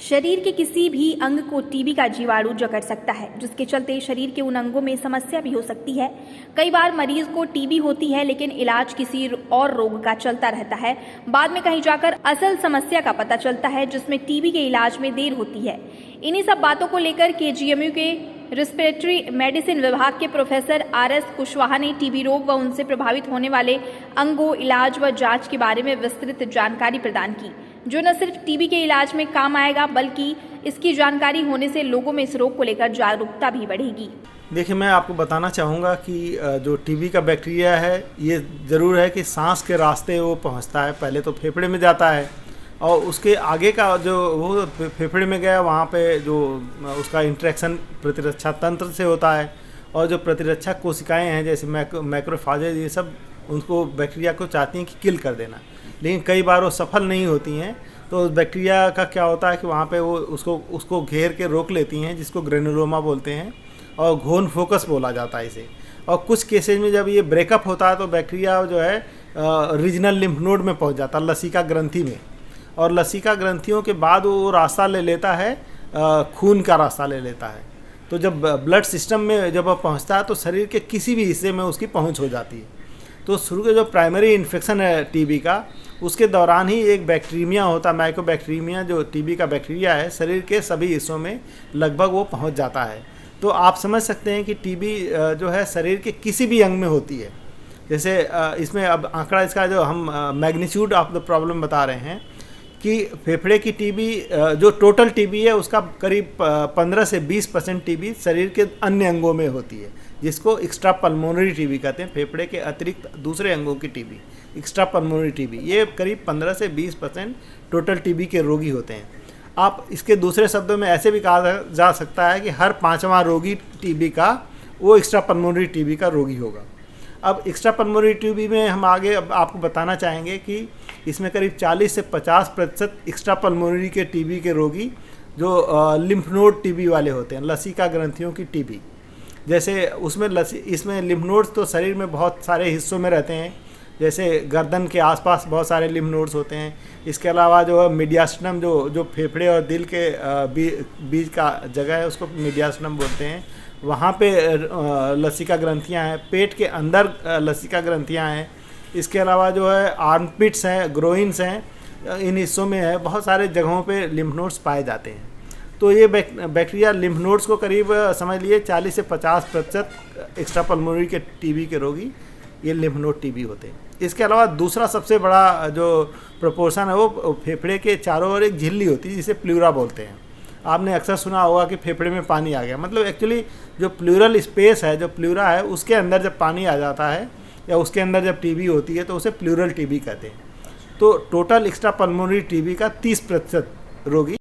शरीर के किसी भी अंग को टीबी का जीवाणु जकड़ सकता है, जिसके चलते शरीर के उन अंगों में समस्या भी हो सकती है। कई बार मरीज को टीबी होती है, लेकिन इलाज किसी और रोग का चलता रहता है। बाद में कहीं जाकर असल समस्या का पता चलता है, जिसमें टीबी के इलाज में देर होती है। इन्हीं सब बातों को लेकर केजीएमयू के रेस्पिरेटरी मेडिसिन विभाग के प्रोफेसर आर.एस. कुशवाहा ने टीबी रोग व उनसे प्रभावित होने वाले अंगों, इलाज व जांच के बारे में विस्तृत जानकारी प्रदान की, जो न सिर्फ टीबी के इलाज में काम आएगा, बल्कि इसकी जानकारी होने से लोगों में इस रोग को लेकर जागरूकता भी बढ़ेगी। देखिए, मैं आपको बताना चाहूँगा कि जो टीबी का बैक्टीरिया है, ये ज़रूर है कि सांस के रास्ते वो पहुँचता है। पहले तो फेफड़े में जाता है और उसके आगे का जो वो फेफड़े में गया, वहाँ पे जो उसका इंटरेक्शन प्रतिरक्षा तंत्र से होता है, और जो प्रतिरक्षा कोशिकाएं हैं जैसे मैक्रोफाजेज, ये सब उनको बैक्टीरिया को चाहती हैं कि किल कर देना, लेकिन कई बार वो सफल नहीं होती हैं। तो बैक्टीरिया का क्या होता है कि वहाँ पे वो उसको घेर के रोक लेती हैं, जिसको ग्रेनुलोमा बोलते हैं, और घोन फोकस बोला जाता है इसे। और कुछ केसेज में जब ये ब्रेकअप होता है तो बैक्टीरिया जो है रीजनल लिम्फ नोड में पहुँच जाता है, लसिका ग्रंथि में, और लसिका ग्रंथियों के बाद वो रास्ता ले लेता है, खून का रास्ता ले लेता है। तो जब ब्लड सिस्टम में जब वो पहुँचता है तो शरीर के किसी भी हिस्से में उसकी पहुँच हो जाती है। तो शुरू के जो प्राइमरी इन्फेक्शन है टीबी का, उसके दौरान ही एक बैक्टीरिया होता है, माइकोबैक्टीरिया, जो टीबी का बैक्टीरिया है, शरीर के सभी हिस्सों में लगभग वो पहुंच जाता है। तो आप समझ सकते हैं कि टीबी जो है शरीर के किसी भी अंग में होती है। जैसे इसमें अब आंकड़ा इसका जो हम मैग्नीट्यूड ऑफ द प्रॉब्लम बता रहे हैं कि फेफड़े की टीबी, जो टोटल टीबी है उसका करीब 15 से 20% टीबी शरीर के अन्य अंगों में होती है, जिसको एक्स्ट्रा पल्मोनरी टीबी कहते हैं। फेफड़े के अतिरिक्त दूसरे अंगों की टीबी, एक्स्ट्रा पल्मोनरी टीबी, ये करीब 15 से 20% टोटल टीबी के रोगी होते हैं। आप इसके दूसरे शब्दों में ऐसे भी कहा जा सकता है कि हर 5वां रोगी टीबी का वो एक्स्ट्रा पल्मोनरी टीबी का रोगी होगा। अब एक्स्ट्रा पल्मोनरी टीबी में हम आगे अब आपको बताना चाहेंगे कि इसमें करीब 40 से 50% एक्स्ट्रा पल्मोनरी के टीबी के रोगी जो लिम्फ नोड टीबी वाले होते हैं, लसिका ग्रंथियों की टीबी। जैसे इसमें लिम्फ नोड्स तो शरीर में बहुत सारे हिस्सों में रहते हैं, जैसे गर्दन के आसपास बहुत सारे लिम्फ नोड्स होते हैं। इसके अलावा जो मीडियास्टनम, जो फेफड़े और दिल के बीच का जगह है, उसको मीडियास्टनम बोलते हैं, वहाँ पे लसिका ग्रंथियाँ हैं। पेट के अंदर लसिका ग्रंथियाँ हैं। इसके अलावा जो है आर्मपिट्स हैं, ग्रोइन्स हैं, इन हिस्सों में है, बहुत सारे जगहों पे लिम्फ नोड्स पाए जाते हैं। तो ये बैक्टीरिया लिम्फ नोड्स को करीब समझ लिए 40 से 50% एक्स्ट्रा पल्मोनरी के टीबी के रोगी ये लिम्फ नोड टीबी होते हैं। इसके अलावा दूसरा सबसे बड़ा जो प्रोपोर्शन है वो फेफड़े के चारों ओर एक झिल्ली होती है, जिसे प्लूरा बोलते हैं। आपने अक्सर सुना होगा कि फेफड़े में पानी आ गया, मतलब एक्चुअली जो प्लूरल स्पेस है, जो प्लूरा है, उसके अंदर जब पानी आ जाता है या उसके अंदर जब टीबी होती है तो उसे प्लूरल टीबी कहते हैं। तो टोटल एक्स्ट्रा पल्मोनरी टीबी का 30% रोगी